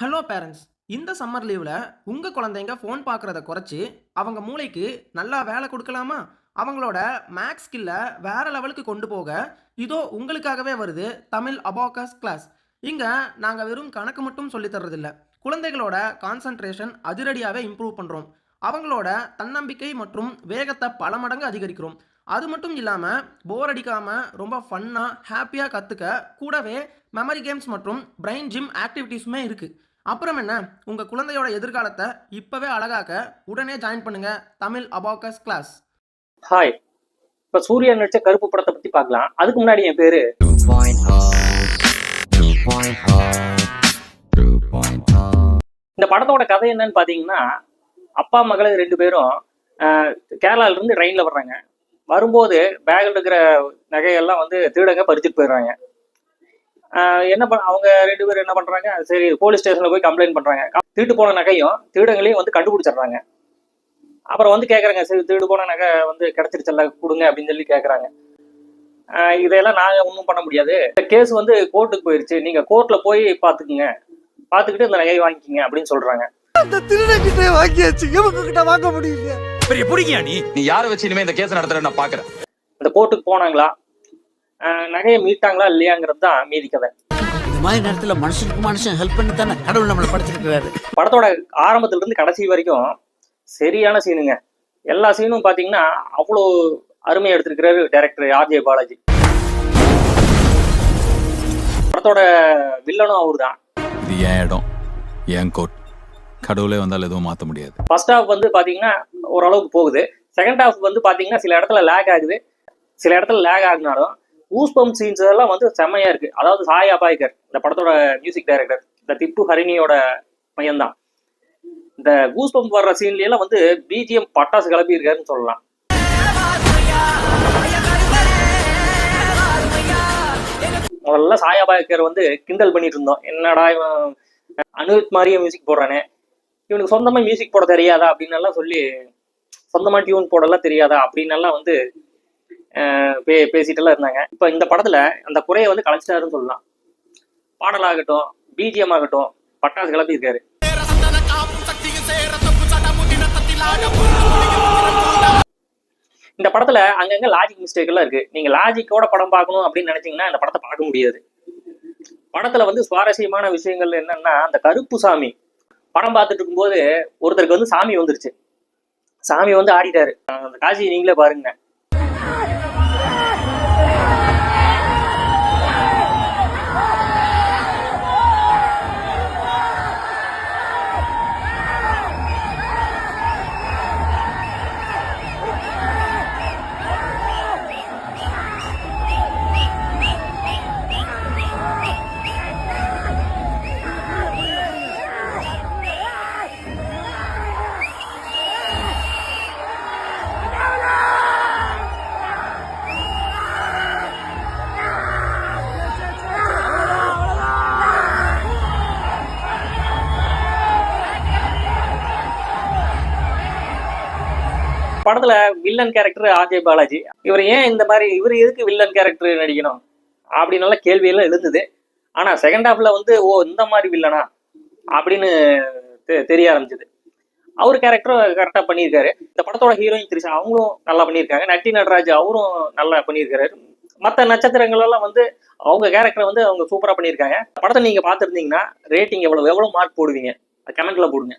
Hello parents. இந்த summer லீவ்ல உங்க குழந்தைங்க ஃபோன் பார்க்கறத குறைச்சு அவங்க மூளைக்கு நல்லா வேலை கொடுக்கலாமா? அவங்களோட மேக்ஸ் ஸ்கில்ல வேற லெவலுக்கு கொண்டு போக இதோ உங்களுக்காகவே வருது தமிழ் அபாகஸ் கிளாஸ். இங்க நாங்க வெறும் கணக்கு மட்டும் சொல்லித் தர்றதில்ல. குழந்தைகளோட கான்சன்ட்ரேஷன் அதிரடியாவே இம்ப்ரூவ் பண்றோம். அவங்களோட தன்னம்பிக்கை மற்றும் வேகத்தை பல மடங்கு அதிகரிக்கிறோம். அது மட்டும் இல்லாம போர் அடிக்காம ரொம்ப ஃபன்னா ஹாப்பியா கத்துக்க கூடவே மெமரி கேம்ஸ் மற்றும் பிரெயின் ஜிம் ஆக்டிவிட்டீஸுமே இருக்கு. அப்புறம் என்ன, உங்க குழந்தையோட எதிர்காலத்தை இப்பவே அழகாக்க உடனே ஜாயின் பண்ணுங்க தமிழ் அபாகஸ் கிளாஸ். ஹாய், இப்ப சூர்யா நடிச்ச கருப்பு படத்தை பத்தி பார்க்கலாம். அதுக்கு முன்னாடி என் பேரு இந்த படத்தோட கதை என்னன்னு பாத்தீங்கன்னா, அப்பா மகள் ரெண்டு பேரும் கேரளால இருந்து ட்ரெயின்ல வர்றாங்க. வரும்போது பேக்ல இருக்கிற நகையெல்லாம் திருடங்க பறிச்சுட்டு போயிடுறாங்க. என்ன அவங்க ரெண்டு பேரும் என்ன பண்றாங்க, சரி போலீஸ் ஸ்டேஷன்ல போய் கம்ப்ளைண்ட் பண்றாங்க. திருட்டு போன நகையும் திருடங்களையும் கண்டுபிடிச்சிடுறாங்க. அப்புறம் கேட்குறாங்க, சரி திருடு போன நகை கிடைச்சிருச்சல்ல கொடுங்க அப்படின்னு சொல்லி கேட்குறாங்க. இதையெல்லாம் நாங்கள் ஒன்றும் பண்ண முடியாது, இந்த கேஸ் கோர்ட்டுக்கு போயிடுச்சு, நீங்கள் கோர்ட்டில் போய் பார்த்துக்குங்க, பார்த்துக்கிட்டு இந்த நகையை வாங்கிக்கிங்க அப்படின்னு சொல்கிறாங்க. அந்த திருடங்கிட்ட வாங்கியாச்சு, இவங்க கிட்ட வாங்க முடியல. பெரிய புடிங்கியா நீ யாரை வச்சு இனிமே இந்த கேஸ் நடத்துற நான் பார்க்குறேன். இந்த கோர்ட்டுக்கு போனாங்களா, நகையை மீட்டாங்களா இல்லையாங்கிறது தான் மீதி கதை. இந்த மாதிரி நேரத்துல மனுஷனுக்கு மனுஷன் ஹெல்ப் பண்ணி தானே கடவுள் நம்மளை படைச்சிருக்கிறாரு. படத்தோட ஆரம்பத்துல இருந்து கடைசி வரைக்கும் சரியான சீனுங்க. எல்லா சீனும் பாத்தீங்கன்னா அவ்வளோ அருமையா எடுத்திருக்கிறாரு டைரக்டர் ஆர்ஜே பாலாஜி. படத்தோட வில்லனும் அவரு தான். இது என் இடம், என் கோட், கடவுளே வந்தாலும் எதுவும் மாற்ற முடியாது. ஃபர்ஸ்ட் ஹாஃப் பாத்தீங்கன்னா ஓரளவுக்கு போகுது. செகண்ட் ஹாஃப் பாத்தீங்கன்னா சில இடத்துல லேக் ஆகுது. சில இடத்துல லேக் ஆகுனாலும் கூஸ்பம்ப் சீன்ஸ் எல்லாம் செம்மையா இருக்கு. அதாவது சாய் அபாய்கர் இந்த படத்தோட மியூசிக் டைரக்டர், இந்த திப்பு ஹரிணியோட மையம் தான். இந்த கூஸ்பம்ப் வர்ற சீன்ல எல்லாம் பிஜிஎம் பட்டாசு கிளப்பி இருக்காருன்னு சொல்லலாம். முதல்ல சாய் அபாய்கர் கிண்டல் பண்ணிட்டு இருந்தோம், என்னடா இவன் அனிருத் மாதிரியே மியூசிக் போடுறானே, இவனுக்கு சொந்தமா மியூசிக் போட தெரியாதா அப்படின்னு எல்லாம் சொல்லி, சொந்தமா டியூன் போடலாம் தெரியாதா அப்படின்னு எல்லாம் பேசிட்டு எல்லாம் இருந்தாங்க. இப்ப இந்த படத்துல அந்த குறையை கலைச்சிட்டாருன்னு சொல்லலாம். பாடலாகட்டும், பிஜிஎம் ஆகட்டும், பட்டாசு கிளப்பி இருக்காரு. இந்த படத்துல அங்கங்க லாஜிக் மிஸ்டேக் எல்லாம் இருக்கு. நீங்க லாஜிக்கோட படம் பார்க்கணும் அப்படின்னு நினைச்சீங்கன்னா இந்த படத்தை பார்க்க முடியாது. படத்துல சுவாரஸ்யமான விஷயங்கள் என்னன்னா, அந்த கருப்பு சாமி படம் பார்த்துட்டு இருக்கும்போது ஒருத்தருக்கு சாமி வந்துருச்சு. சாமி ஆடிட்டாரு. அந்த காட்சியை நீங்களே பாருங்க. படத்துல வில்லன் கேரக்டர் ஆர்ஜே பாலாஜி. இவர் ஏன் இந்த மாதிரி, இவர் எதுக்கு வில்லன் கேரக்டர் நடிக்கணும் அப்படின்னு கேள்வியெல்லாம் எழுந்தது. ஆனா செகண்ட் ஹாஃப்ல ஓ இந்த மாதிரி வில்லனா அப்படின்னு தெரிய ஆரம்பிச்சது. அவர் கேரக்டரும் கரெக்டா பண்ணியிருக்காரு. இந்த படத்தோட ஹீரோயின் திரிஷா அவங்களும் நல்லா பண்ணியிருக்காங்க. நட்டி நடராஜ் அவரும் நல்லா பண்ணியிருக்காரு. மற்ற நட்சத்திரங்கள் எல்லாம் அவங்க கேரக்டரை அவங்க சூப்பரா பண்ணியிருக்காங்க. படத்தை நீங்க பார்த்துருந்தீங்கன்னா ரேட்டிங் எவ்வளவு மார்க் போடுவீங்க கமெண்ட்ல போடுங்க.